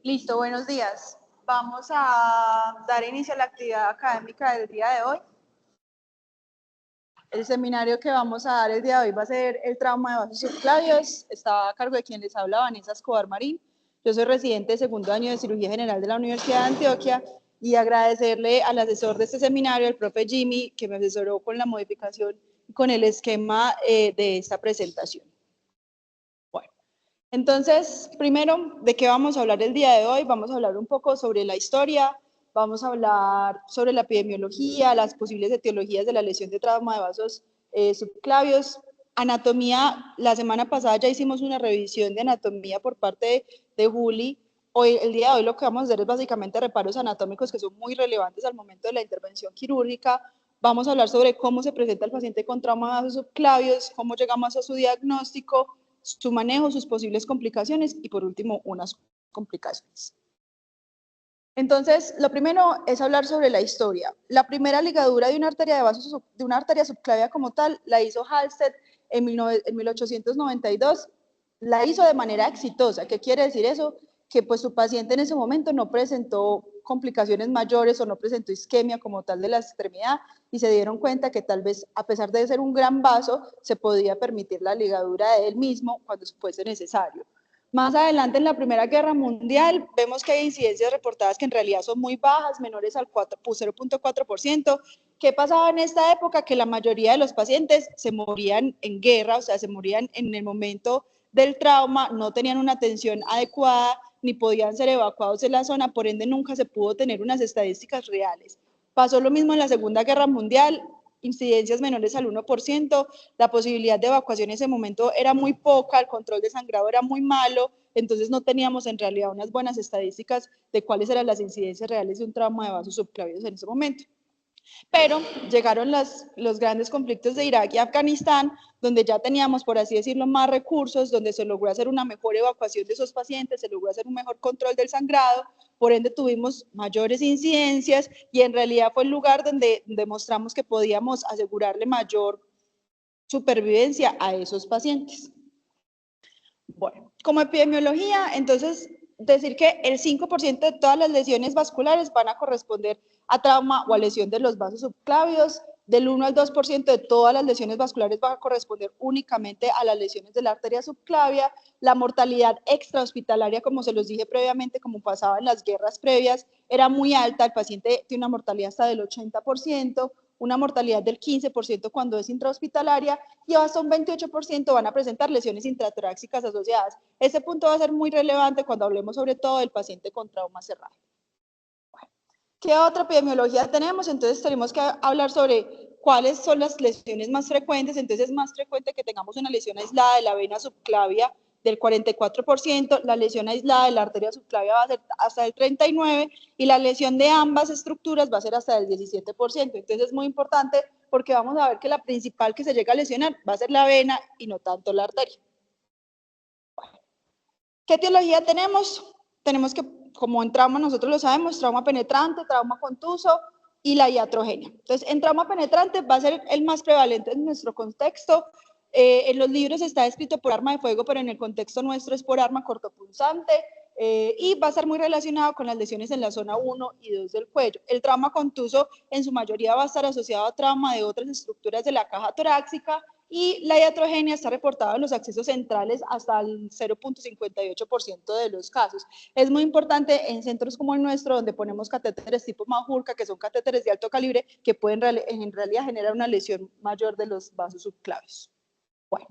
Listo, buenos días. Vamos a dar inicio a la actividad académica del día de hoy. El seminario que vamos a dar el día de hoy va a ser el trauma de vasos subclavios. Está a cargo de quien les habla, Vanessa Escobar Marín. Yo soy residente de segundo año de Cirugía General de la Universidad de Antioquia y agradecerle al asesor de este seminario, el profe Jimmy, que me asesoró con la modificación y con el esquema de esta presentación. Bueno, entonces, primero, ¿de qué vamos a hablar el día de hoy? Vamos a hablar un poco sobre la historia, vamos a hablar sobre la epidemiología, las posibles etiologías de la lesión de trauma de vasos subclavios, anatomía. La semana pasada ya hicimos una revisión de anatomía por parte de Juli. Hoy, el día de hoy, lo que vamos a hacer es básicamente reparos anatómicos que son muy relevantes al momento de la intervención quirúrgica. Vamos a hablar sobre cómo se presenta el paciente con trauma de vasos subclavios, cómo llegamos a su diagnóstico, su manejo, sus posibles complicaciones y por último unas complicaciones. Entonces, lo primero es hablar sobre la historia. La primera ligadura de una arteria de vasos, de una arteria subclavia como tal, la hizo Halsted en 1892. La hizo de manera exitosa. ¿Qué quiere decir eso? Que pues su paciente en ese momento no presentó complicaciones mayores o no presentó isquemia como tal de la extremidad y se dieron cuenta que tal vez a pesar de ser un gran vaso se podía permitir la ligadura de él mismo cuando fuese necesario. Más adelante en la Primera Guerra Mundial vemos que hay incidencias reportadas que en realidad son muy bajas, menores al 0.4%. ¿Qué pasaba en esta época? Que la mayoría de los pacientes se morían en guerra, o sea, se morían en el momento del trauma, no tenían una atención adecuada, ni podían ser evacuados de la zona, por ende nunca se pudo tener unas estadísticas reales. Pasó lo mismo en la Segunda Guerra Mundial, incidencias menores al 1%, la posibilidad de evacuación en ese momento era muy poca, el control de sangrado era muy malo, entonces no teníamos en realidad unas buenas estadísticas de cuáles eran las incidencias reales de un trauma de vasos subclavios en ese momento. Pero llegaron los grandes conflictos de Irak y Afganistán, donde ya teníamos, por así decirlo, más recursos, donde se logró hacer una mejor evacuación de esos pacientes, se logró hacer un mejor control del sangrado, por ende tuvimos mayores incidencias y en realidad fue el lugar donde demostramos que podíamos asegurarle mayor supervivencia a esos pacientes. Bueno, como epidemiología, entonces decir que el 5% de todas las lesiones vasculares van a corresponder a trauma o a lesión de los vasos subclavios, del 1 al 2% de todas las lesiones vasculares van a corresponder únicamente a las lesiones de la arteria subclavia, la mortalidad extrahospitalaria, como se los dije previamente, como pasaba en las guerras previas, era muy alta, el paciente tiene una mortalidad hasta del 80%, una mortalidad del 15% cuando es intrahospitalaria y hasta un 28% van a presentar lesiones intratorácicas asociadas. Este punto va a ser muy relevante cuando hablemos sobre todo del paciente con trauma cerrado. Bueno, ¿qué otra epidemiología tenemos? Entonces tenemos que hablar sobre cuáles son las lesiones más frecuentes. Entonces es más frecuente que tengamos una lesión aislada de la vena subclavia del 44%, la lesión aislada de la arteria subclavia va a ser hasta el 39% y la lesión de ambas estructuras va a ser hasta el 17%. Entonces es muy importante porque vamos a ver que la principal que se llega a lesionar va a ser la vena y no tanto la arteria. Bueno, ¿qué etiología tenemos? Tenemos que, como en trauma nosotros lo sabemos, trauma penetrante, trauma contuso y la iatrogenia. Entonces, en trauma penetrante va a ser el más prevalente en nuestro contexto. En los libros está escrito por arma de fuego, pero en el contexto nuestro es por arma cortopunzante y va a estar muy relacionado con las lesiones en la zona 1 y 2 del cuello. El trauma contuso en su mayoría va a estar asociado a trauma de otras estructuras de la caja torácica y la iatrogenia está reportada en los accesos centrales hasta el 0.58% de los casos. Es muy importante en centros como el nuestro, donde ponemos catéteres tipo Majorca, que son catéteres de alto calibre, que pueden en realidad generar una lesión mayor de los vasos subclavios. Bueno,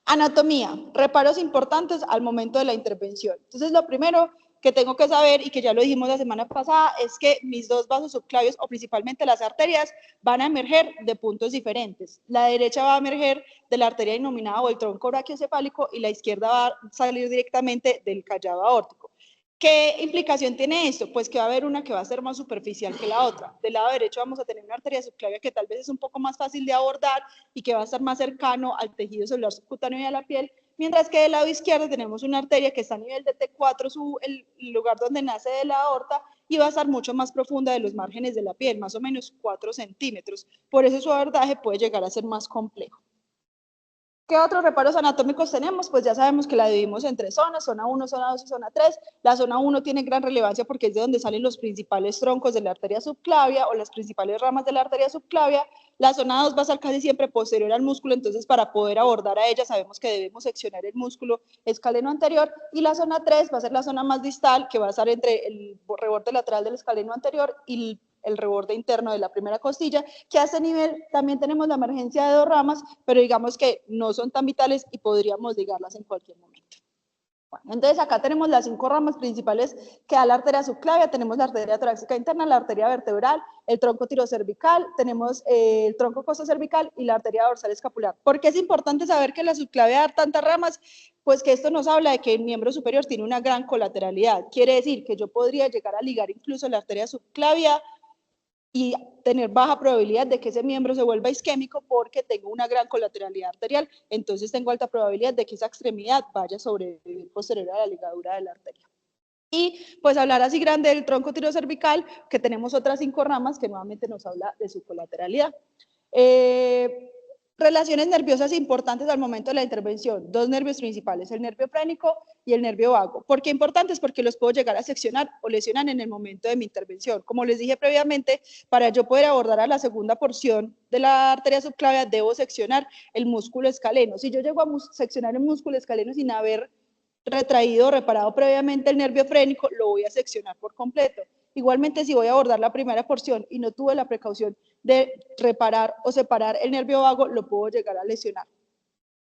anatomía, reparos importantes al momento de la intervención. Entonces, lo primero que tengo que saber, y que ya lo dijimos la semana pasada, es que mis dos vasos subclavios, o principalmente las arterias, van a emerger de puntos diferentes. La derecha va a emerger de la arteria denominada o el tronco brachiocefálico y la izquierda va a salir directamente del callado aórtico. ¿Qué implicación tiene esto? Pues que va a haber una que va a ser más superficial que la otra. Del lado derecho vamos a tener una arteria subclavia que tal vez es un poco más fácil de abordar y que va a estar más cercano al tejido celular subcutáneo y a la piel, mientras que del lado izquierdo tenemos una arteria que está a nivel de T4, el lugar donde nace de la aorta, y va a estar mucho más profunda de los márgenes de la piel, más o menos 4 centímetros. Por eso su abordaje puede llegar a ser más complejo. ¿Qué otros reparos anatómicos tenemos? Pues ya sabemos que la dividimos en 3 zonas, zona 1, zona 2 y zona 3. La zona 1 tiene gran relevancia porque es de donde salen los principales troncos de la arteria subclavia o las principales ramas de la arteria subclavia. La zona 2 va a estar casi siempre posterior al músculo, entonces para poder abordar a ella sabemos que debemos seccionar el músculo escaleno anterior. Y la zona 3 va a ser la zona más distal, que va a estar entre el reborde lateral del escaleno anterior y el reborde interno de la primera costilla, que a ese nivel también tenemos la emergencia de 2 ramas, pero digamos que no son tan vitales y podríamos ligarlas en cualquier momento. Bueno, entonces acá tenemos las 5 ramas principales que da la arteria subclavia, tenemos la arteria torácica interna, la arteria vertebral, el tronco tirocervical, tenemos el tronco costocervical y la arteria dorsal escapular. ¿Por qué es importante saber que la subclavia da tantas ramas? Pues que esto nos habla de que el miembro superior tiene una gran colateralidad. Quiere decir que yo podría llegar a ligar incluso la arteria subclavia y tener baja probabilidad de que ese miembro se vuelva isquémico porque tengo una gran colateralidad arterial, entonces tengo alta probabilidad de que esa extremidad vaya a sobrevivir posterior a la ligadura de la arteria. Y pues hablar así grande del tronco tirocervical, que tenemos otras 5 ramas que nuevamente nos habla de su colateralidad. Relaciones nerviosas importantes al momento de la intervención, 2 nervios principales, el nervio frénico y el nervio vago. ¿Por qué importantes? Porque los puedo llegar a seccionar o lesionar en el momento de mi intervención. Como les dije previamente, para yo poder abordar a la segunda porción de la arteria subclavia, debo seccionar el músculo escaleno. Si yo llego a seccionar el músculo escaleno sin haber retraído o reparado previamente el nervio frénico, lo voy a seccionar por completo. Igualmente, si voy a abordar la primera porción y no tuve la precaución de reparar o separar el nervio vago, lo puedo llegar a lesionar.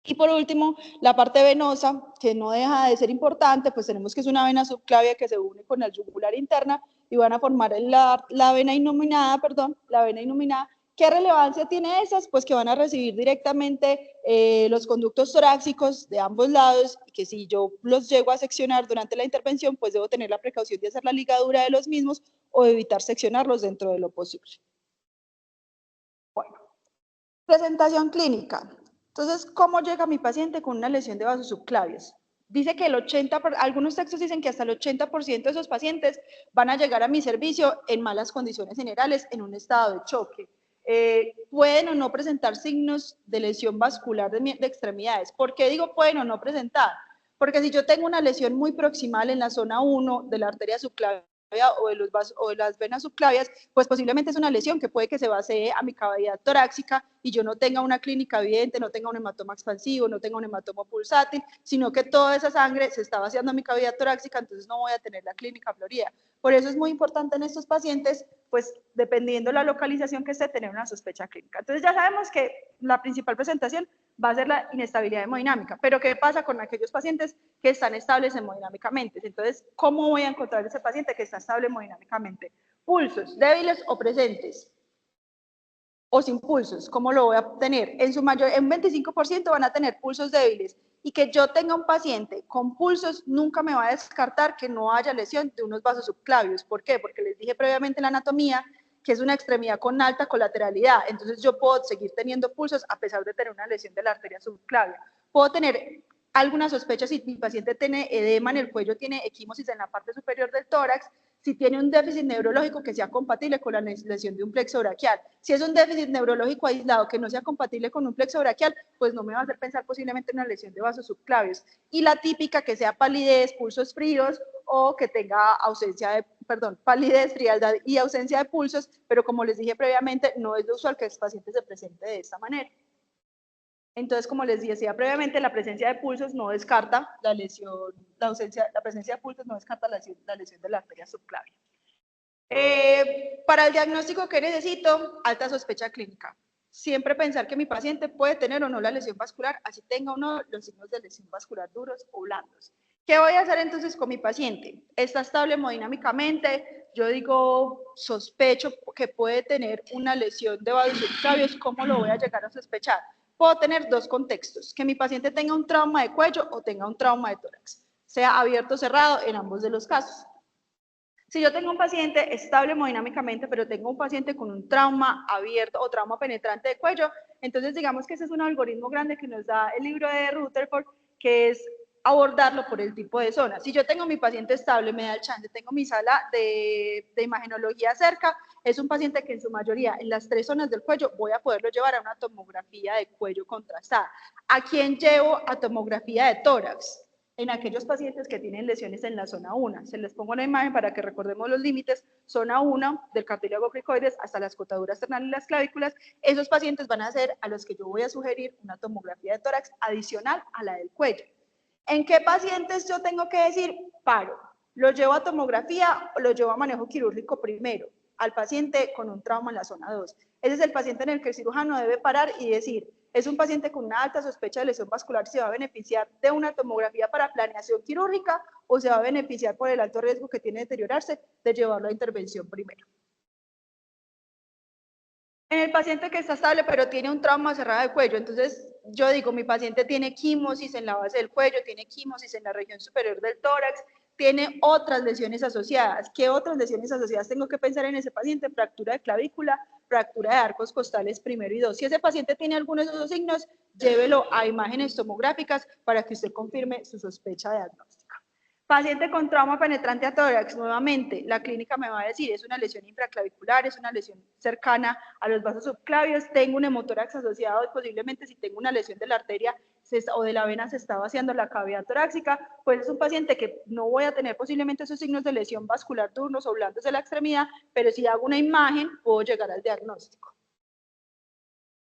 Y por último, la parte venosa, que no deja de ser importante, pues tenemos que es una vena subclavia que se une con la yugular interna y van a formar la vena innominada, ¿Qué relevancia tiene esas? Pues que van a recibir directamente los conductos torácicos de ambos lados y que si yo los llego a seccionar durante la intervención, pues debo tener la precaución de hacer la ligadura de los mismos o evitar seccionarlos dentro de lo posible. Bueno, presentación clínica. Entonces, ¿cómo llega mi paciente con una lesión de vasos subclavios? Dice que algunos textos dicen que hasta el 80% de esos pacientes van a llegar a mi servicio en malas condiciones generales, en un estado de choque. Pueden o no presentar signos de lesión vascular de extremidades. ¿Por qué digo pueden o no presentar? Porque si yo tengo una lesión muy proximal en la zona 1 de la arteria subclavia o de las venas subclavias, pues posiblemente es una lesión que puede que se base a mi cavidad torácica y yo no tenga una clínica evidente, no tenga un hematoma expansivo, no tenga un hematoma pulsátil, sino que toda esa sangre se está vaciando a mi cavidad torácica, entonces no voy a tener la clínica florida. Por eso es muy importante en estos pacientes, pues dependiendo la localización que esté, tener una sospecha clínica. Entonces ya sabemos que la principal presentación va a ser la inestabilidad hemodinámica, pero ¿qué pasa con aquellos pacientes que están estables hemodinámicamente? Entonces, ¿cómo voy a encontrar ese paciente que está estable hemodinámicamente? Pulsos, débiles o presentes, o sin pulsos, ¿cómo lo voy a obtener? En un 25% van a tener pulsos débiles, y que yo tenga un paciente con pulsos nunca me va a descartar que no haya lesión de unos vasos subclavios. ¿Por qué? Porque les dije previamente en la anatomía que es una extremidad con alta colateralidad, entonces yo puedo seguir teniendo pulsos a pesar de tener una lesión de la arteria subclavia. Puedo tener alguna sospecha si mi paciente tiene edema en el cuello, tiene equimosis en la parte superior del tórax, si tiene un déficit neurológico que sea compatible con la lesión de un plexo braquial. Si es un déficit neurológico aislado que no sea compatible con un plexo braquial, pues no me va a hacer pensar posiblemente en una lesión de vasos subclavios. Y la típica que sea palidez, pulsos fríos o que tenga palidez, frialdad y ausencia de pulsos, pero como les dije previamente, no es lo usual que el paciente se presente de esta manera. Entonces, como les decía previamente, la presencia de pulsos no descarta la lesión, la presencia de pulsos no descarta la lesión de la arteria subclavia. Para el diagnóstico que necesito, alta sospecha clínica. Siempre pensar que mi paciente puede tener o no la lesión vascular, así tenga o no los signos de lesión vascular duros o blandos. ¿Qué voy a hacer entonces con mi paciente? Está estable hemodinámicamente, yo digo, sospecho que puede tener una lesión de vasos subclavios, ¿cómo lo voy a llegar a sospechar? Puedo tener 2 contextos, que mi paciente tenga un trauma de cuello o tenga un trauma de tórax, sea abierto o cerrado en ambos de los casos. Si yo tengo un paciente estable hemodinámicamente, pero tengo un paciente con un trauma abierto o trauma penetrante de cuello, entonces digamos que ese es un algoritmo grande que nos da el libro de Rutherford, que es abordarlo por el tipo de zona. Si yo tengo mi paciente estable, me da el chance, tengo mi sala de imagenología cerca, es un paciente que en su mayoría, en las 3 zonas del cuello, voy a poderlo llevar a una tomografía de cuello contrastada. ¿A quién llevo a tomografía de tórax? En aquellos pacientes que tienen lesiones en la zona 1. Se les pongo una imagen para que recordemos los límites. Zona 1 del cartílago cricoides hasta las cotaduras ternales y las clavículas. Esos pacientes van a ser a los que yo voy a sugerir una tomografía de tórax adicional a la del cuello. ¿En qué pacientes yo tengo que decir paro? ¿Lo llevo a tomografía o lo llevo a manejo quirúrgico primero? Al paciente con un trauma en la zona 2. Ese es el paciente en el que el cirujano debe parar y decir, es un paciente con una alta sospecha de lesión vascular, ¿se va a beneficiar de una tomografía para planeación quirúrgica o se va a beneficiar por el alto riesgo que tiene de deteriorarse de llevarlo a intervención primero? En el paciente que está estable pero tiene un trauma cerrado de cuello, entonces yo digo, mi paciente tiene quimosis en la base del cuello, tiene quimosis en la región superior del tórax, tiene otras lesiones asociadas. ¿Qué otras lesiones asociadas tengo que pensar en ese paciente? Fractura de clavícula, fractura de arcos costales primero y 2. Si ese paciente tiene alguno de esos signos, llévelo a imágenes tomográficas para que usted confirme su sospecha diagnóstica. Paciente con trauma penetrante a tórax, nuevamente, la clínica me va a decir, es una lesión infraclavicular, es una lesión cercana a los vasos subclavios, tengo un hemotórax asociado y posiblemente si tengo una lesión de la arteria o de la vena se está vaciando la cavidad torácica, pues es un paciente que no voy a tener posiblemente esos signos de lesión vascular turnos o blandos de la extremidad, pero si hago una imagen puedo llegar al diagnóstico.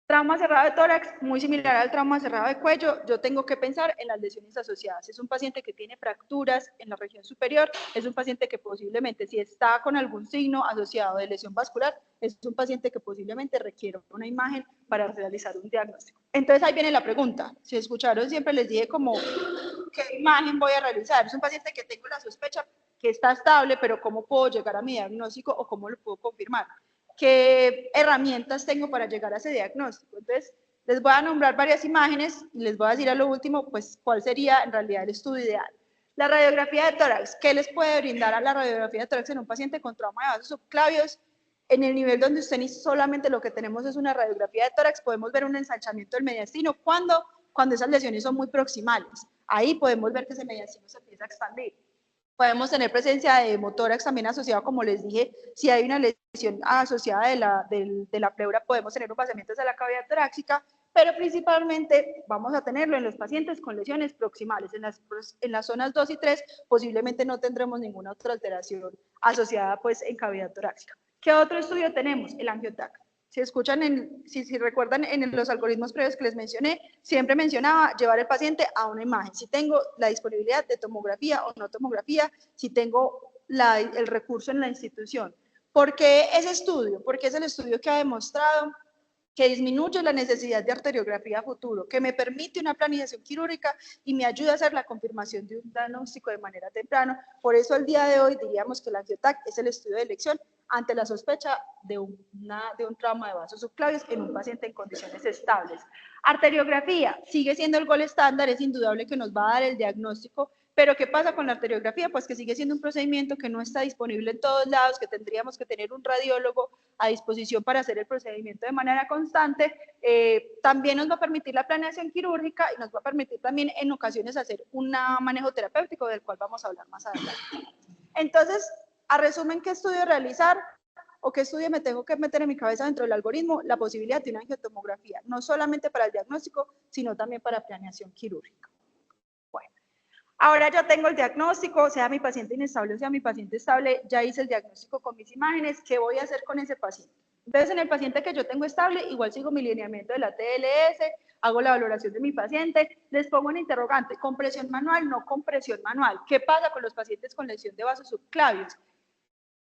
Trauma cerrado de tórax, muy similar al trauma cerrado de cuello, yo tengo que pensar en las lesiones asociadas. Es un paciente que tiene fracturas en la región superior, es un paciente que posiblemente, si está con algún signo asociado de lesión vascular, es un paciente que posiblemente requiere una imagen para realizar un diagnóstico. Entonces ahí viene la pregunta. Si escucharon, siempre les dije como, ¿qué imagen voy a realizar? Es un paciente que tengo la sospecha que está estable, pero ¿cómo puedo llegar a mi diagnóstico o cómo lo puedo confirmar? ¿Qué herramientas tengo para llegar a ese diagnóstico? Entonces, les voy a nombrar varias imágenes y les voy a decir a lo último, pues, cuál sería en realidad el estudio ideal. La radiografía de tórax, ¿qué les puede brindar a la radiografía de tórax en un paciente con trauma de vasos subclavios? En el nivel donde usted ni solamente lo que tenemos es una radiografía de tórax, podemos ver un ensanchamiento del mediastino. ¿Cuándo? Cuando esas lesiones son muy proximales. Ahí podemos ver que ese mediastino se empieza a expandir. Podemos tener presencia de hemotórax también asociado, como les dije, si hay una lesión asociada de la pleura, podemos tener un vaciamiento de la cavidad torácica, pero principalmente vamos a tenerlo en los pacientes con lesiones proximales. En las zonas 2 y 3 posiblemente no tendremos ninguna otra alteración asociada pues en cavidad torácica. ¿Qué otro estudio tenemos? El angiotac. Si escuchan, si recuerdan en los algoritmos previos que les mencioné, siempre mencionaba llevar el paciente a una imagen. Si tengo la disponibilidad de tomografía o no tomografía, si tengo el recurso en la institución. ¿Por qué ese estudio? Porque es el estudio que ha demostrado que disminuye la necesidad de arteriografía a futuro, que me permite una planificación quirúrgica y me ayuda a hacer la confirmación de un diagnóstico de manera temprana. Por eso al día de hoy diríamos que el angiotac es el estudio de elección ante la sospecha de un trauma de vasos subclavios en un paciente en condiciones estables. Arteriografía sigue siendo el gol estándar, es indudable que nos va a dar el diagnóstico, pero ¿qué pasa con la arteriografía? Pues que sigue siendo un procedimiento que no está disponible en todos lados, que tendríamos que tener un radiólogo a disposición para hacer el procedimiento de manera constante. También nos va a permitir la planeación quirúrgica y nos va a permitir también en ocasiones hacer un manejo terapéutico del cual vamos a hablar más adelante. Entonces, a resumen, ¿qué estudio realizar? ¿O qué estudio me tengo que meter en mi cabeza dentro del algoritmo? La posibilidad de una angiotomografía, no solamente para el diagnóstico, sino también para planeación quirúrgica. Bueno, ahora ya tengo el diagnóstico, sea mi paciente inestable o sea mi paciente estable, ya hice el diagnóstico con mis imágenes, ¿qué voy a hacer con ese paciente? Entonces, en el paciente que yo tengo estable, igual sigo mi lineamiento de la TLS, hago la valoración de mi paciente, les pongo un interrogante, compresión manual, no compresión manual. ¿Qué pasa con los pacientes con lesión de vasos subclavios?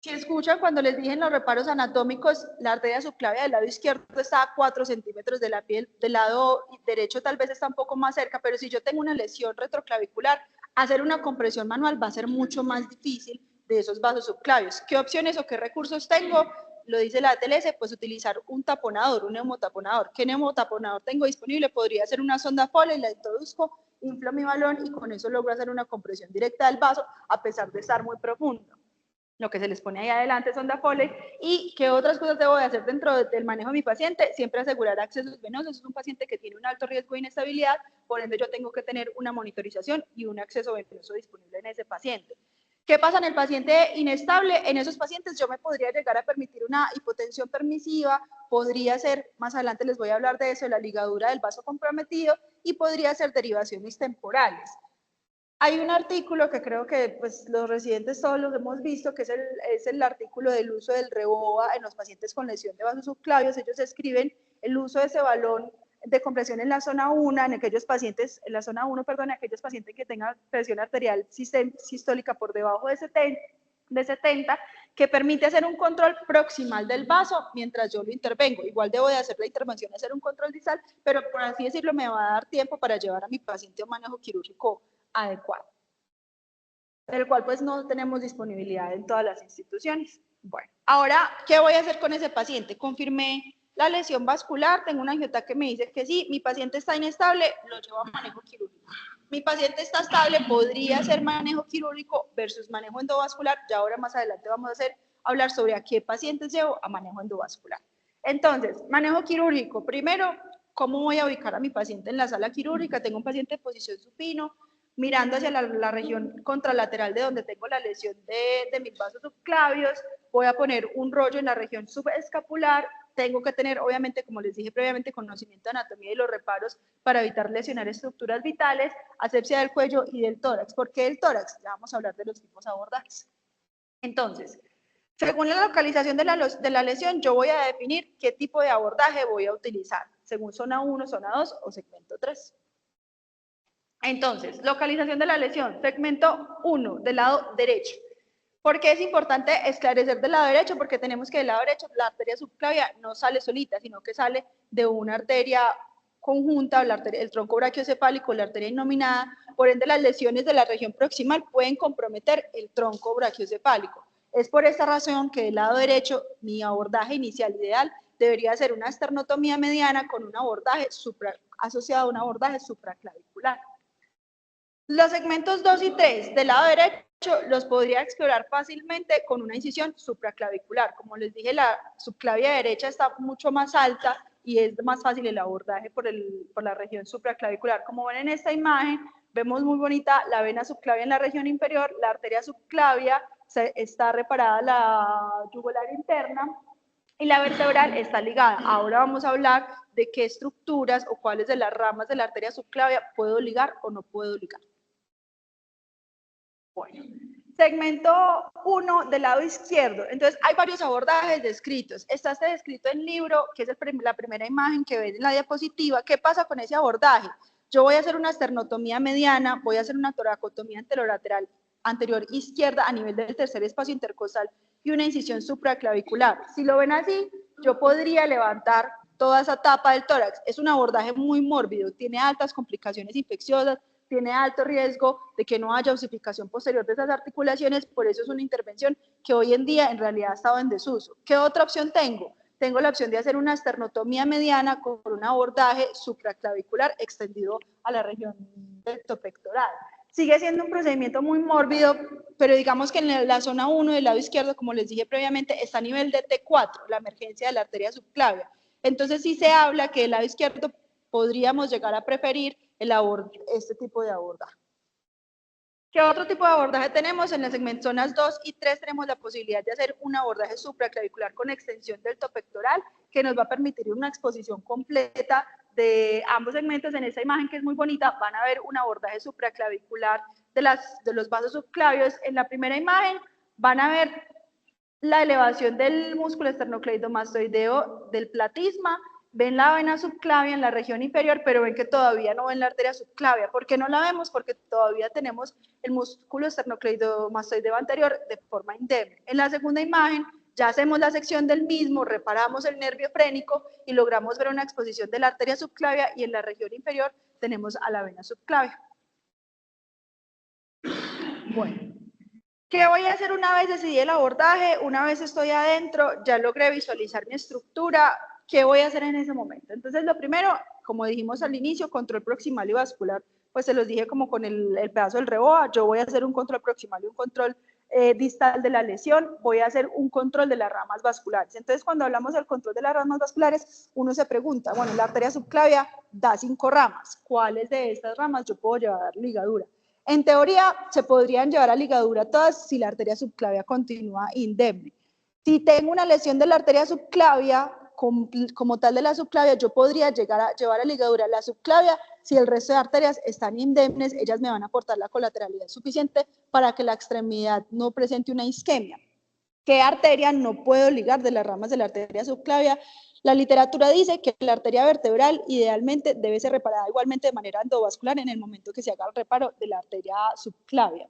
Si escuchan, cuando les dije en los reparos anatómicos, la arteria subclavia del lado izquierdo está a 4 centímetros de la piel, del lado derecho tal vez está un poco más cerca, pero si yo tengo una lesión retroclavicular, hacer una compresión manual va a ser mucho más difícil de esos vasos subclavios. ¿Qué opciones o qué recursos tengo? Lo dice la ATLS, pues utilizar un taponador, un neumotaponador. ¿Qué neumotaponador tengo disponible? Podría ser una sonda Foley, la introduzco, inflo mi balón y con eso logro hacer una compresión directa del vaso a pesar de estar muy profundo. lo que se les pone ahí adelante, sonda Foley. ¿Y qué otras cosas debo de hacer dentro del manejo de mi paciente? Siempre asegurar accesos venosos. Es un paciente que tiene un alto riesgo de inestabilidad, por ende yo tengo que tener una monitorización y un acceso venoso disponible en ese paciente. ¿Qué pasa en el paciente inestable? En esos pacientes yo me podría llegar a permitir una hipotensión permisiva, podría ser, más adelante les voy a hablar de eso, la ligadura del vaso comprometido, y podría ser derivaciones temporales. Hay un artículo que creo que pues, los residentes todos los hemos visto, que es el artículo del uso del Reboa en los pacientes con lesión de vasos subclavios. Ellos escriben el uso de ese balón de compresión en la zona 1, en aquellos pacientes, en la zona 1, perdón, en aquellos pacientes que tengan presión arterial sistólica por debajo de 70, que permite hacer un control proximal del vaso mientras yo lo intervengo. Igual debo de hacer la intervención, hacer un control distal, pero por así decirlo, me va a dar tiempo para llevar a mi paciente a un manejo quirúrgico adecuado, del cual pues no tenemos disponibilidad en todas las instituciones. Bueno, ahora, ¿qué voy a hacer con ese paciente? Confirmé la lesión vascular, tengo una angiota que me dice que sí, mi paciente está inestable, lo llevo a manejo quirúrgico. Mi paciente está estable, podría ser manejo quirúrgico versus manejo endovascular. Ya ahora más adelante vamos a hablar sobre a qué pacientes llevo a manejo endovascular. Entonces, manejo quirúrgico. Primero, ¿cómo voy a ubicar a mi paciente en la sala quirúrgica? Tengo un paciente de posición supino, mirando hacia la región contralateral de donde tengo la lesión de mis vasos subclavios. Voy a poner un rollo en la región subescapular. Tengo que tener, obviamente, como les dije previamente, conocimiento de anatomía y los reparos para evitar lesionar estructuras vitales, asepsia del cuello y del tórax. ¿Por qué del tórax? Ya vamos a hablar de los tipos de abordajes. Entonces, según la localización de la lesión, yo voy a definir qué tipo de abordaje voy a utilizar, según zona 1, zona 2 o segmento 3. Entonces, localización de la lesión, segmento 1, del lado derecho. ¿Por qué es importante esclarecer del lado derecho? Porque tenemos que del lado derecho la arteria subclavia no sale solita, sino que sale de una arteria conjunta, el tronco brachiocefálico, la arteria innominada. Por ende, las lesiones de la región proximal pueden comprometer el tronco brachiocefálico. Es por esta razón que del lado derecho mi abordaje inicial ideal debería ser una esternotomía mediana con un abordaje asociado a un abordaje supraclavicular. Los segmentos 2 y 3 del lado derecho los podría explorar fácilmente con una incisión supraclavicular. Como les dije, la subclavia derecha está mucho más alta y es más fácil el abordaje por la región supraclavicular. Como ven en esta imagen, vemos muy bonita la vena subclavia en la región inferior, la arteria subclavia está reparada la yugular interna y la vertebral está ligada. Ahora vamos a hablar de qué estructuras o cuáles de las ramas de la arteria subclavia puedo ligar o no puedo ligar. Bueno, segmento 1 del lado izquierdo. Entonces, hay varios abordajes descritos. Está este descrito en libro, que es la primera imagen que ven en la diapositiva. ¿Qué pasa con ese abordaje? Yo voy a hacer una esternotomía mediana, voy a hacer una toracotomía anterolateral anterior izquierda a nivel del tercer espacio intercostal y una incisión supraclavicular. Si lo ven así, yo podría levantar toda esa tapa del tórax. Es un abordaje muy mórbido, tiene altas complicaciones infecciosas, tiene alto riesgo de que no haya osificación posterior de esas articulaciones, por eso es una intervención que hoy en día en realidad ha estado en desuso. ¿Qué otra opción tengo? Tengo la opción de hacer una esternotomía mediana con un abordaje supraclavicular extendido a la región pectoral. Sigue siendo un procedimiento muy mórbido, pero digamos que en la zona 1 del lado izquierdo, como les dije previamente, está a nivel de T4, la emergencia de la arteria subclavia. Entonces sí se habla que del lado izquierdo podríamos llegar a preferir este tipo de abordaje. ¿Qué otro tipo de abordaje tenemos? En el segmento zonas 2 y 3 tenemos la posibilidad de hacer un abordaje supraclavicular con extensión del topectoral, que nos va a permitir una exposición completa de ambos segmentos. En esta imagen, que es muy bonita, van a ver un abordaje supraclavicular de los vasos subclavios. En la primera imagen van a ver la elevación del músculo esternocleidomastoideo del platisma. Ven la vena subclavia en la región inferior, pero ven que todavía no ven la arteria subclavia. ¿Por qué no la vemos? Porque todavía tenemos el músculo esternocleidomastoideo anterior de forma indemne. En la segunda imagen ya hacemos la sección del mismo, reparamos el nervio frénico y logramos ver una exposición de la arteria subclavia, y en la región inferior tenemos a la vena subclavia. Bueno, ¿qué voy a hacer una vez decidí el abordaje? Una vez estoy adentro, ya logré visualizar mi estructura. ¿Qué voy a hacer en ese momento? Entonces, lo primero, como dijimos al inicio, control proximal y vascular, pues se los dije como con el pedazo del Reboa. Yo voy a hacer un control proximal y un control distal de la lesión, voy a hacer un control de las ramas vasculares. Entonces, cuando hablamos del control de las ramas vasculares, uno se pregunta, bueno, la arteria subclavia da 5 ramas, ¿cuáles de estas ramas yo puedo llevar ligadura? En teoría, se podrían llevar a ligadura todas si la arteria subclavia continúa indemne. Si tengo una lesión de la arteria subclavia, como tal de la subclavia, yo podría llegar a llevar a ligadura la subclavia. Si el resto de arterias están indemnes, ellas me van a aportar la colateralidad suficiente para que la extremidad no presente una isquemia. ¿Qué arteria no puedo ligar de las ramas de la arteria subclavia? La literatura dice que la arteria vertebral idealmente debe ser reparada igualmente de manera endovascular en el momento que se haga el reparo de la arteria subclavia.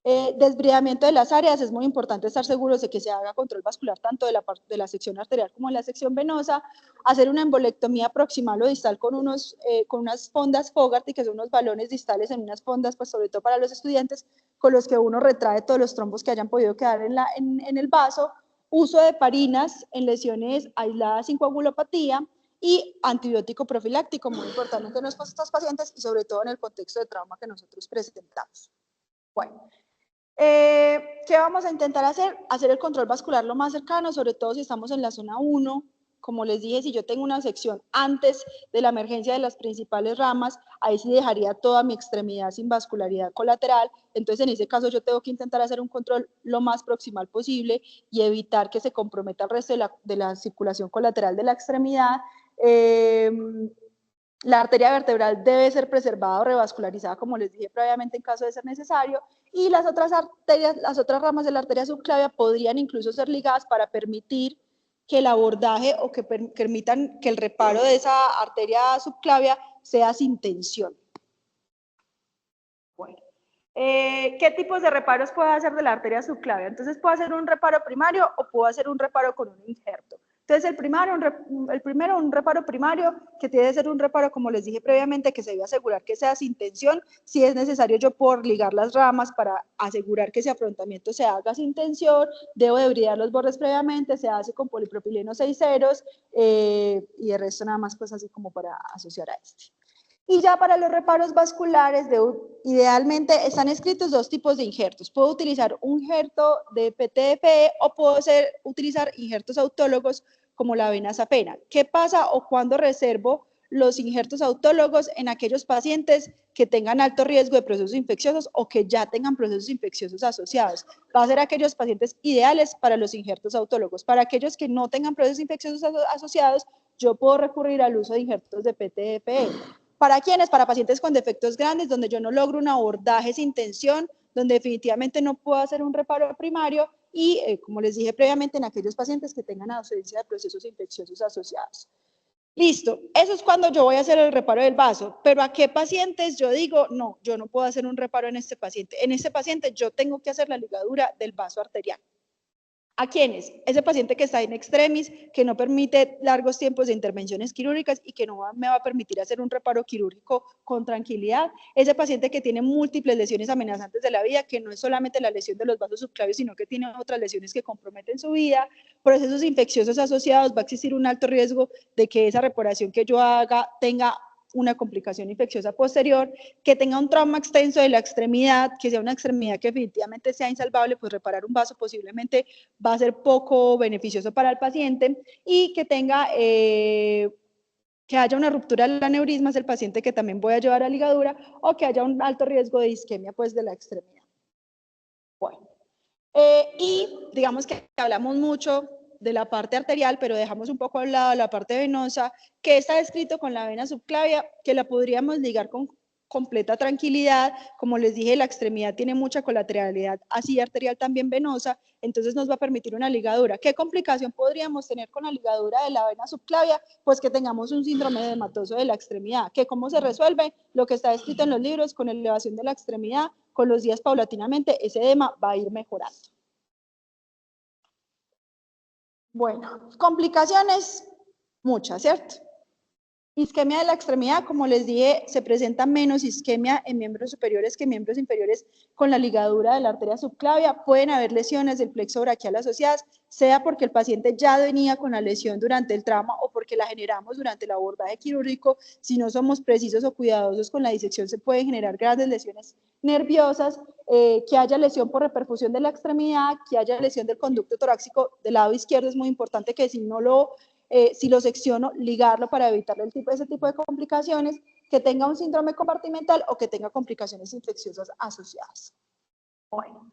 Desbridamiento de las áreas, es muy importante estar seguros de que se haga control vascular tanto de la sección arterial como de la sección venosa, hacer una embolectomía proximal o distal con unas fondas Fogarty, que son unos balones distales en unas fondas, pues sobre todo para los estudiantes, con los que uno retrae todos los trombos que hayan podido quedar en el vaso, uso de heparinas en lesiones aisladas sin coagulopatía y antibiótico profiláctico, muy importante en estos pacientes y sobre todo en el contexto de trauma que nosotros presentamos. Bueno, ¿qué vamos a intentar hacer? Hacer el control vascular lo más cercano, sobre todo si estamos en la zona 1. Como les dije, si yo tengo una sección antes de la emergencia de las principales ramas, ahí sí dejaría toda mi extremidad sin vascularidad colateral. Entonces, en ese caso, yo tengo que intentar hacer un control lo más proximal posible y evitar que se comprometa el resto de la circulación colateral de la extremidad. La arteria vertebral debe ser preservada o revascularizada, como les dije previamente, en caso de ser necesario, y las otras arterias, las otras ramas de la arteria subclavia podrían incluso ser ligadas para permitir que el abordaje o que permitan que el reparo de esa arteria subclavia sea sin tensión. Bueno, ¿qué tipos de reparos puedo hacer de la arteria subclavia? Entonces, puedo hacer un reparo primario o puedo hacer un reparo con un injerto. Entonces, el primero, un reparo primario, que tiene que ser un reparo, como les dije previamente, que se debe asegurar que sea sin tensión. Si es necesario, yo puedo ligar las ramas para asegurar que ese afrontamiento se haga sin tensión. Debo de bridar los bordes previamente, se hace con polipropileno 6 ceros y el resto nada más pues así como para asociar a este. Y ya para los reparos vasculares, idealmente están escritos 2 tipos de injertos. Puedo utilizar un injerto de PTFE o puedo utilizar injertos autólogos como la venazapena. ¿Qué pasa o cuándo reservo los injertos autólogos? En aquellos pacientes que tengan alto riesgo de procesos infecciosos o que ya tengan procesos infecciosos asociados. Va a ser aquellos pacientes ideales para los injertos autólogos. Para aquellos que no tengan procesos infecciosos asociados, yo puedo recurrir al uso de injertos de PTFE. ¿Para quiénes? Para pacientes con defectos grandes, donde yo no logro un abordaje sin tensión, donde definitivamente no puedo hacer un reparo primario y, como les dije previamente, en aquellos pacientes que tengan ausencia de procesos infecciosos asociados. Listo, eso es cuando yo voy a hacer el reparo del vaso, pero ¿a qué pacientes yo digo, no, yo no puedo hacer un reparo en este paciente? En este paciente yo tengo que hacer la ligadura del vaso arterial. ¿A quiénes? Ese paciente que está en extremis, que no permite largos tiempos de intervenciones quirúrgicas y que no me va a permitir hacer un reparo quirúrgico con tranquilidad. Ese paciente que tiene múltiples lesiones amenazantes de la vida, que no es solamente la lesión de los vasos subclavios, sino que tiene otras lesiones que comprometen su vida, procesos infecciosos asociados, va a existir un alto riesgo de que esa reparación que yo haga tenga una complicación infecciosa posterior, que tenga un trauma extenso de la extremidad, que sea una extremidad que definitivamente sea insalvable, pues reparar un vaso posiblemente va a ser poco beneficioso para el paciente, y que tenga, que haya una ruptura del aneurisma, es el paciente que también voy a llevar a ligadura, o que haya un alto riesgo de isquemia pues de la extremidad. Bueno, y digamos que hablamos mucho de la parte arterial, pero dejamos un poco al lado la parte venosa, que está descrito con la vena subclavia, que la podríamos ligar con completa tranquilidad. Como les dije, la extremidad tiene mucha colateralidad, así arterial también venosa, entonces nos va a permitir una ligadura. ¿Qué complicación podríamos tener con la ligadura de la vena subclavia? Pues que tengamos un síndrome edematoso de la extremidad. ¿Que cómo se resuelve? Lo que está escrito en los libros, con elevación de la extremidad, con los días paulatinamente, ese edema va a ir mejorando. Bueno, complicaciones, muchas, ¿cierto? Isquemia de la extremidad, como les dije, se presenta menos isquemia en miembros superiores que en miembros inferiores con la ligadura de la arteria subclavia. Pueden haber lesiones del plexo braquial asociadas, sea porque el paciente ya venía con la lesión durante el trauma o porque la generamos durante el abordaje quirúrgico, si no somos precisos o cuidadosos con la disección, se pueden generar grandes lesiones nerviosas, que haya lesión por reperfusión de la extremidad, que haya lesión del conducto torácico del lado izquierdo. Es muy importante que si lo secciono, ligarlo para evitar ese tipo de complicaciones, que tenga un síndrome compartimental o que tenga complicaciones infecciosas asociadas. Bueno,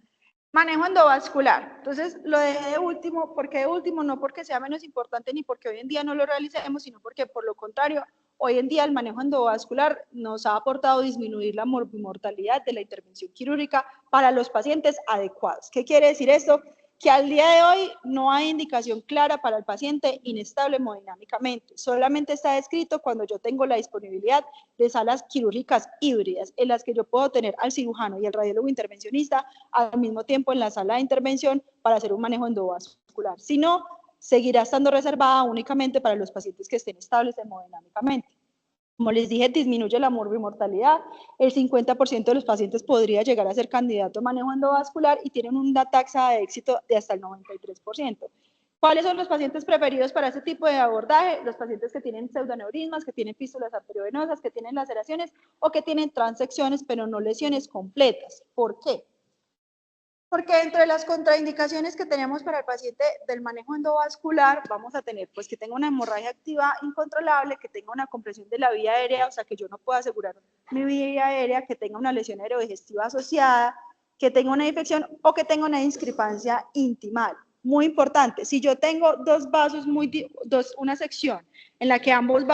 manejo endovascular. Entonces, lo dejé de último. ¿Por qué de último? No porque sea menos importante ni porque hoy en día no lo realicemos, sino porque, por lo contrario, hoy en día el manejo endovascular nos ha aportado disminuir la mortalidad de la intervención quirúrgica para los pacientes adecuados. ¿Qué quiere decir esto? Que al día de hoy no hay indicación clara para el paciente inestable hemodinámicamente. Solamente está descrito cuando yo tengo la disponibilidad de salas quirúrgicas híbridas, en las que yo puedo tener al cirujano y el radiólogo intervencionista al mismo tiempo en la sala de intervención para hacer un manejo endovascular. Si no, seguirá estando reservada únicamente para los pacientes que estén estables hemodinámicamente. Como les dije, disminuye la morbimortalidad. El 50% de los pacientes podría llegar a ser candidato a manejo endovascular y tienen una tasa de éxito de hasta el 93%. ¿Cuáles son los pacientes preferidos para este tipo de abordaje? Los pacientes que tienen pseudoneurismas, que tienen fístulas arteriovenosas, que tienen laceraciones o que tienen transecciones, pero no lesiones completas. ¿Por qué? Porque dentro de las contraindicaciones que tenemos para el paciente del manejo endovascular, vamos a tener pues que tenga una hemorragia activa incontrolable, que tenga una compresión de la vía aérea, o sea que yo no pueda asegurar mi vía aérea, que tenga una lesión aerodigestiva asociada, que tenga una infección o que tenga una discrepancia intimal. Muy importante, si yo tengo dos vasos una sección en la que ambos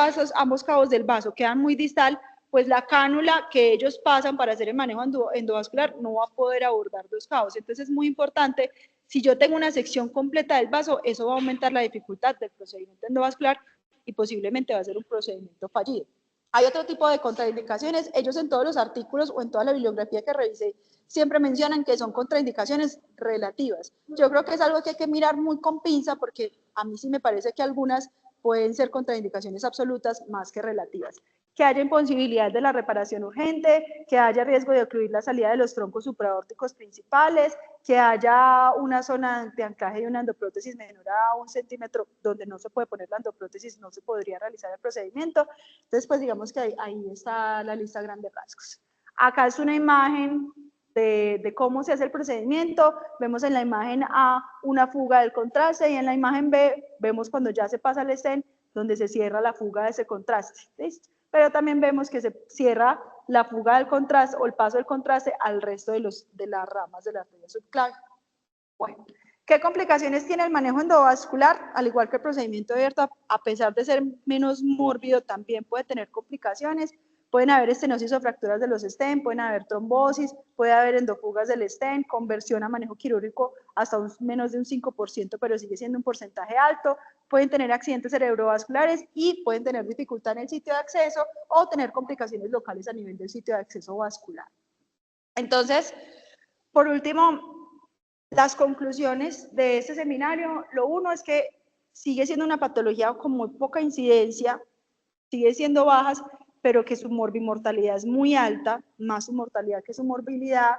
cabos del vaso quedan muy distal, pues la cánula que ellos pasan para hacer el manejo endovascular no va a poder abordar dos cabos. Entonces es muy importante, si yo tengo una sección completa del vaso, eso va a aumentar la dificultad del procedimiento endovascular y posiblemente va a ser un procedimiento fallido. Hay otro tipo de contraindicaciones, ellos en todos los artículos o en toda la bibliografía que revisé siempre mencionan que son contraindicaciones relativas. Yo creo que es algo que hay que mirar muy con pinza, porque a mí sí me parece que algunas pueden ser contraindicaciones absolutas más que relativas. Que haya imposibilidad de la reparación urgente, que haya riesgo de ocluir la salida de los troncos supraórticos principales, que haya una zona de anclaje de una endoprótesis menor a 1 centímetro donde no se puede poner la endoprótesis, no se podría realizar el procedimiento. Entonces, pues digamos que ahí está la lista de grandes rasgos. Acá es una imagen de cómo se hace el procedimiento. Vemos en la imagen A una fuga del contraste y en la imagen B vemos cuando ya se pasa el stent, donde se cierra la fuga de ese contraste. ¿Listo? Pero también vemos que se cierra la fuga del contraste o el paso del contraste al resto de las ramas de la arteria subclavia. Bueno, ¿qué complicaciones tiene el manejo endovascular? Al igual que el procedimiento abierto, a pesar de ser menos mórbido, también puede tener complicaciones. Pueden haber estenosis o fracturas de los stent, pueden haber trombosis, puede haber endofugas del stent, conversión a manejo quirúrgico hasta menos de un 5%, pero sigue siendo un porcentaje alto. Pueden tener accidentes cerebrovasculares y pueden tener dificultad en el sitio de acceso o tener complicaciones locales a nivel del sitio de acceso vascular. Entonces, por último, las conclusiones de este seminario, lo uno es que sigue siendo una patología con muy poca incidencia, sigue siendo bajas, pero que su morbimortalidad es muy alta, más su mortalidad que su morbilidad,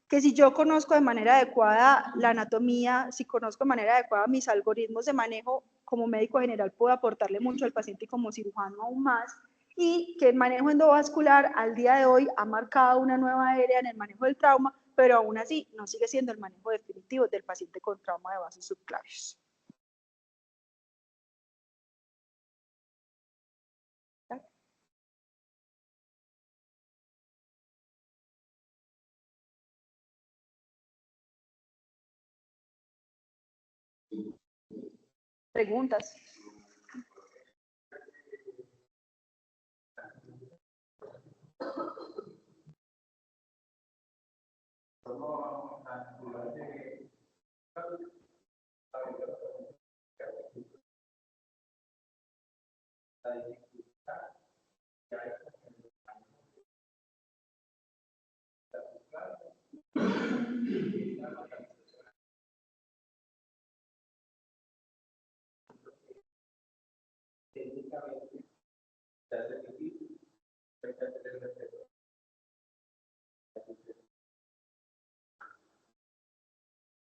que si yo conozco de manera adecuada la anatomía, si conozco de manera adecuada mis algoritmos de manejo, como médico general puedo aportarle mucho al paciente y como cirujano aún más, y que el manejo endovascular al día de hoy ha marcado una nueva era en el manejo del trauma, pero aún así no sigue siendo el manejo definitivo del paciente con trauma de vasos subclavios. ¿Preguntas?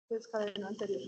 Pues cadena anterior.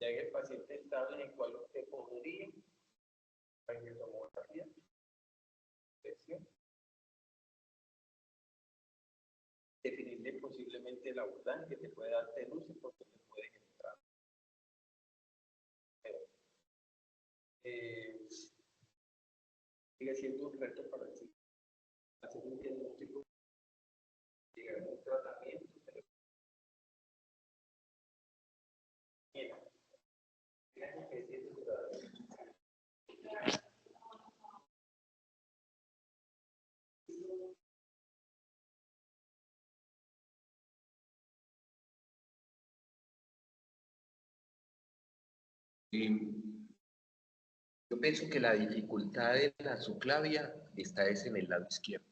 Ya en el paciente estable en el cual usted podría, en tomografía, definirle posiblemente el abordaje que te puede dar telusis porque te pueden entrar. Sigue siendo un reto para ti hacer un diagnóstico, llegar a un tratamiento, pero mira, yo pienso que la dificultad de la subclavia está en el lado izquierdo,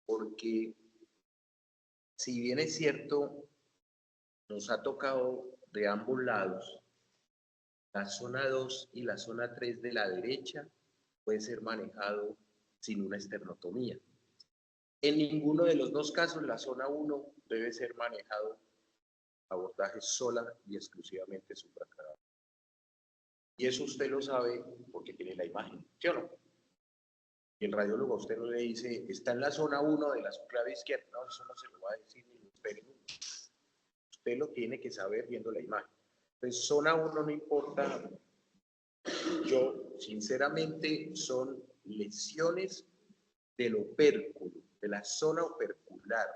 porque si bien es cierto, nos ha tocado de ambos lados, la zona 2 y la zona 3 de la derecha puede ser manejado sin una esternotomía. En ninguno de los dos casos la zona 1 debe ser manejado abordaje sola y exclusivamente supracraneal. Y eso usted lo sabe porque tiene la imagen, ¿sí o no? Y el radiólogo a usted no le dice, está en la zona 1 de la subclavia izquierda. No, eso no se lo va a decir ni lo espere nunca. Usted lo tiene que saber viendo la imagen. Entonces, zona 1 no importa. Yo, sinceramente, son lesiones del opérculo, de la zona opercular.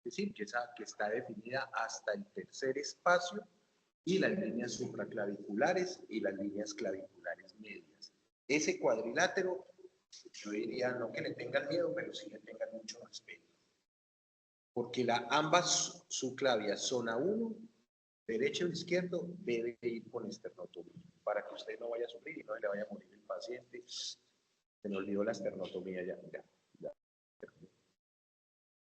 Es decir, que está definida hasta el tercer espacio y las líneas supraclaviculares y las líneas claviculares medias. Ese cuadrilátero, yo diría, no que le tengan miedo, pero sí le tengan mucho respeto. Porque ambas subclavias, zona 1, derecho o izquierdo, debe ir con esternotomía, para que usted no vaya a sufrir y no le vaya a morir el paciente. Se me olvidó la esternotomía ya.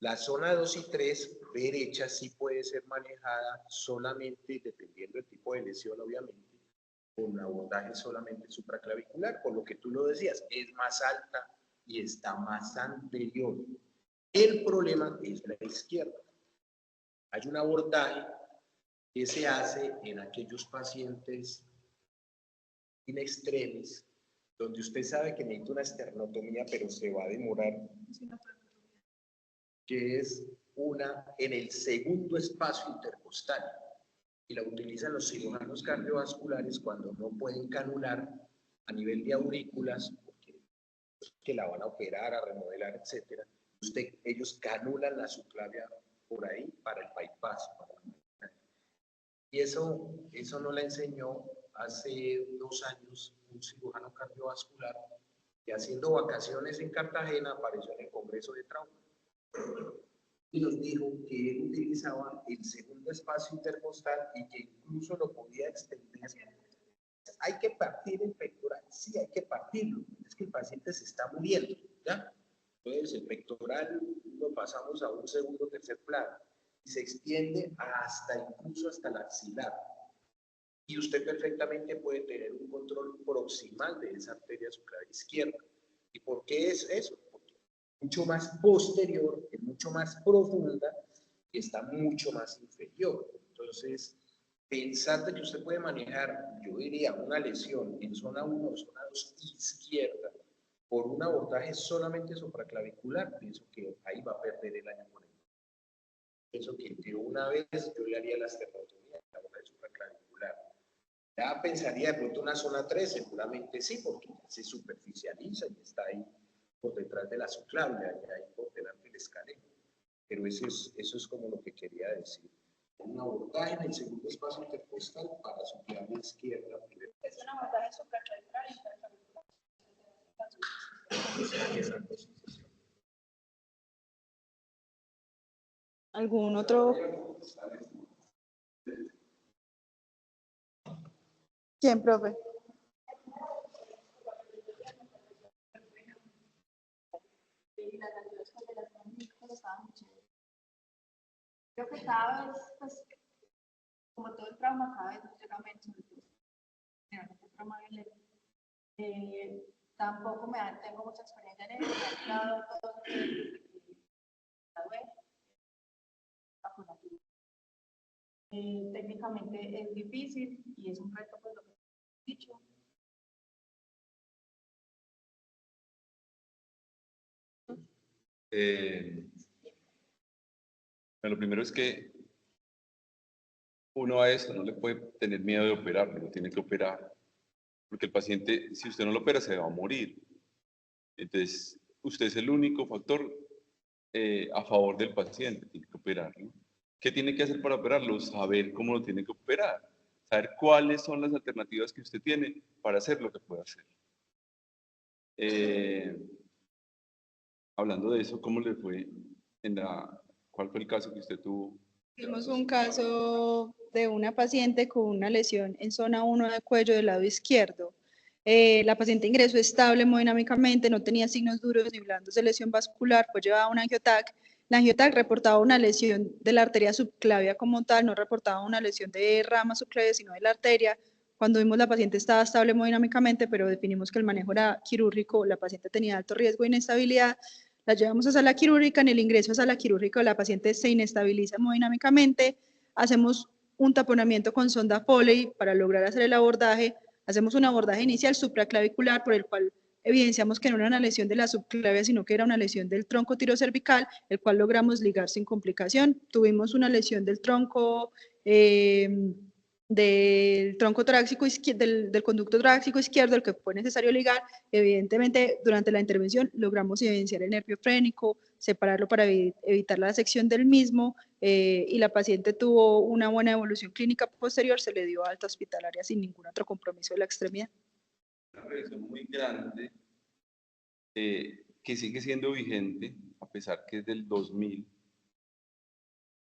La zona 2 y 3, derecha, sí puede ser manejada solamente, dependiendo del tipo de lesión, obviamente, con un abordaje solamente supraclavicular, por lo que tú lo decías, es más alta y está más anterior. El problema es la izquierda. Hay un abordaje que se hace en aquellos pacientes in extremis, donde usted sabe que necesita una esternotomía, pero se va a demorar, que es una en el segundo espacio intercostal, y la utilizan los cirujanos cardiovasculares cuando no pueden canular a nivel de aurículas, porque que la van a operar, a remodelar, etc. Ellos canulan la subclavia por ahí para el bypass. Y eso nos la enseñó hace 2 años un cirujano cardiovascular que haciendo vacaciones en Cartagena apareció en el Congreso de Trauma y nos dijo que él utilizaba el segundo espacio intercostal y que incluso lo podía extender. Hay que partir el pectoral, sí, hay que partirlo, es que el paciente se está muriendo, ¿ya? Entonces el pectoral lo pasamos a un segundo o tercer plano y se extiende incluso hasta la axilar. Y usted perfectamente puede tener un control proximal de esa arteria subclaviana izquierda. ¿Y por qué es eso? Porque mucho más posterior, es mucho más profunda y está mucho más inferior. Entonces, pensar de que usted puede manejar, yo diría, una lesión en zona 1 o zona 2 izquierda por un abordaje solamente supraclavicular, pienso que ahí va a perder el año con él. Pienso que una vez yo le haría la esternotomía en la abordaje supraclavicular. Ya pensaría de pronto una zona 3, seguramente sí, porque se superficializa y está ahí por detrás de la subclavia, y ahí por delante del escaleno. Pero eso es como lo que quería decir. Un abordaje en el segundo espacio intercostal para subclavia izquierda. Es un abordaje supraclavicular e interclavicular. ¿Algún otro? ¿Quién, profe? Creo que cada vez, pues, como todo el trauma, cada vez nos llega menos, generalmente el trauma violento. Tampoco tengo mucha experiencia en eso, me ha dado todo técnicamente es difícil y es un reto, pues lo que he dicho. Lo primero es que uno a esto no le puede tener miedo de operar, lo tiene que operar. Porque el paciente, si usted no lo opera, se va a morir. Entonces, usted es el único factor a favor del paciente, tiene que operarlo. ¿Qué tiene que hacer para operarlo? Saber cómo lo tiene que operar. Saber cuáles son las alternativas que usted tiene para hacer lo que puede hacer. Hablando de eso, ¿cómo le fue cuál fue el caso que usted tuvo? Tuvimos un caso de una paciente con una lesión en zona 1 del cuello del lado izquierdo. La paciente ingresó estable hemodinámicamente, no tenía signos duros ni blandos de lesión vascular, pues llevaba una angiotac. La angiotac reportaba una lesión de la arteria subclavia como tal, no reportaba una lesión de rama subclavia, sino de la arteria. Cuando vimos la paciente estaba estable hemodinámicamente, pero definimos que el manejo era quirúrgico, la paciente tenía alto riesgo de inestabilidad. La llevamos a sala quirúrgica, en el ingreso a sala quirúrgica la paciente se inestabiliza hemodinámicamente, hacemos un taponamiento con sonda Foley para lograr hacer el abordaje, hacemos un abordaje inicial supraclavicular por el cual evidenciamos que no era una lesión de la subclavia, sino que era una lesión del tronco tirocervical, el cual logramos ligar sin complicación. Tuvimos una lesión del tronco torácico del conducto torácico izquierdo, el que fue necesario ligar. Evidentemente, durante la intervención logramos evidenciar el nervio frénico, separarlo para evitar la sección del mismo, y la paciente tuvo una buena evolución clínica posterior, se le dio alta hospitalaria sin ningún otro compromiso de la extremidad. Una revisión muy grande que sigue siendo vigente, a pesar que es del 2000,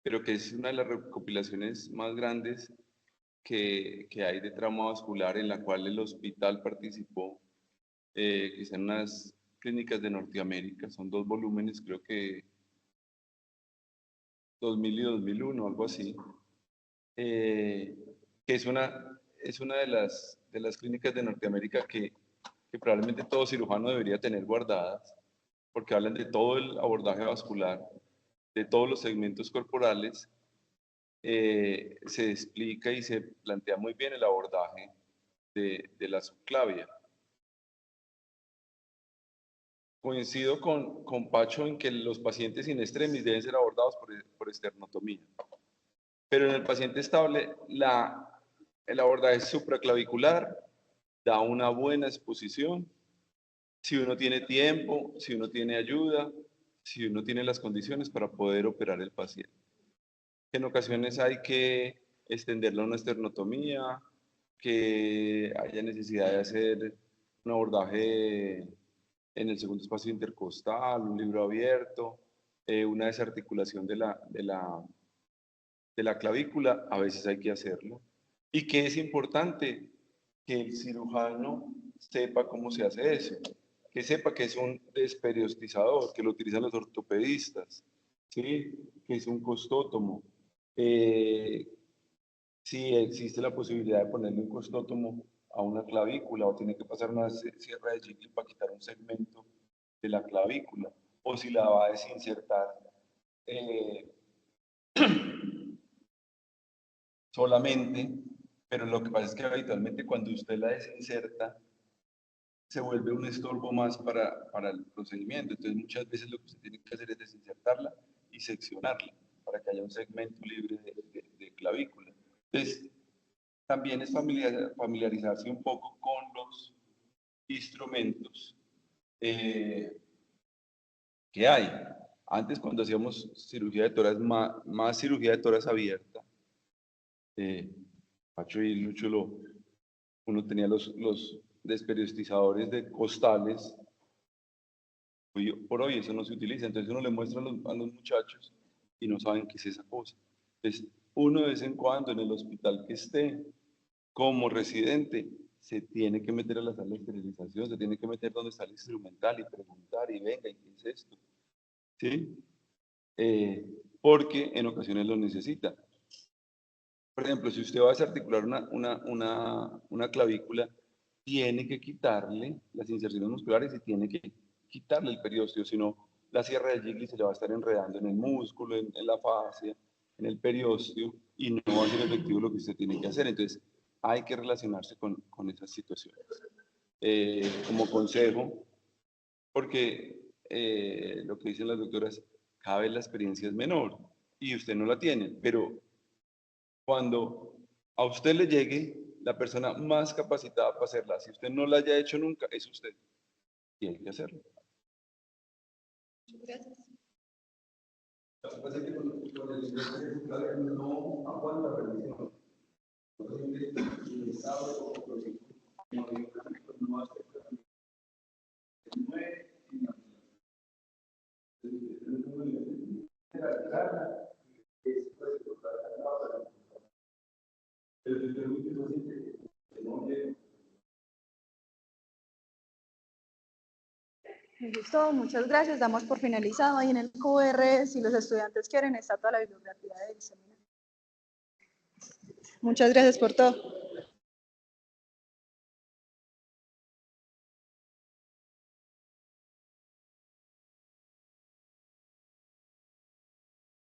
pero que es una de las recopilaciones más grandes que hay de trauma vascular, en la cual el hospital participó, que son unas clínicas de Norteamérica, son 2 volúmenes, creo que 2000 y 2001, algo así, que es una de las clínicas de Norteamérica que probablemente todo cirujano debería tener guardadas, porque hablan de todo el abordaje vascular, de todos los segmentos corporales. Se explica y se plantea muy bien el abordaje de la subclavia. Coincido con Pacho en que los pacientes in extremis deben ser abordados por esternotomía. Pero en el paciente estable, el abordaje supraclavicular da una buena exposición. Si uno tiene tiempo, si uno tiene ayuda, si uno tiene las condiciones para poder operar el paciente. En ocasiones hay que extenderlo a una esternotomía, que haya necesidad de hacer un abordaje en el segundo espacio intercostal, un libro abierto, una desarticulación de la clavícula, a veces hay que hacerlo. Y que es importante que el cirujano sepa cómo se hace eso, que sepa que es un desperiostizador, que lo utilizan los ortopedistas, ¿sí? Que es un costótomo. Si existe la posibilidad de ponerle un costótomo a una clavícula o tiene que pasar una sierra de Jekyll para quitar un segmento de la clavícula. o si la va a desinsertar solamente, pero lo que pasa es que habitualmente cuando usted la desinserta, se vuelve un estorbo más para el procedimiento. Entonces muchas veces lo que usted tiene que hacer es desinsertarla y seccionarla para que haya un segmento libre de clavícula. Entonces, también es familiarizarse un poco con los instrumentos que hay. Antes, cuando hacíamos cirugía de tórax, más cirugía de tórax abierta, Pacho y Lucho, uno tenía los desperiostizadores de costales. Hoy por hoy eso no se utiliza, entonces uno le muestra a los muchachos y no saben qué es esa cosa. Entonces, uno de vez en cuando en el hospital que esté, como residente, se tiene que meter a la sala de esterilización, se tiene que meter donde está el instrumental y preguntar y venga, ¿y qué es esto? ¿Sí? Porque en ocasiones lo necesita. Por ejemplo, si usted va a desarticular una clavícula, tiene que quitarle las inserciones musculares y tiene que quitarle el periósteo, si no, la sierra de Gigli se le va a estar enredando en el músculo, en la fascia, en el periósteo, y no va a ser efectivo lo que usted tiene que hacer. Entonces, hay que relacionarse con esas situaciones. Como consejo, porque lo que dicen las doctoras, cada vez la experiencia es menor y usted no la tiene, pero cuando a usted le llegue la persona más capacitada para hacerla, si usted no la haya hecho nunca, es usted. Y hay que hacerlo. Gracias. Lo que pasa es que con el ingreso no aguanta revisión. Listo, muchas gracias. Damos por finalizado. Ahí en el QR, si los estudiantes quieren, está toda la bibliografía del seminario. Muchas gracias por todo.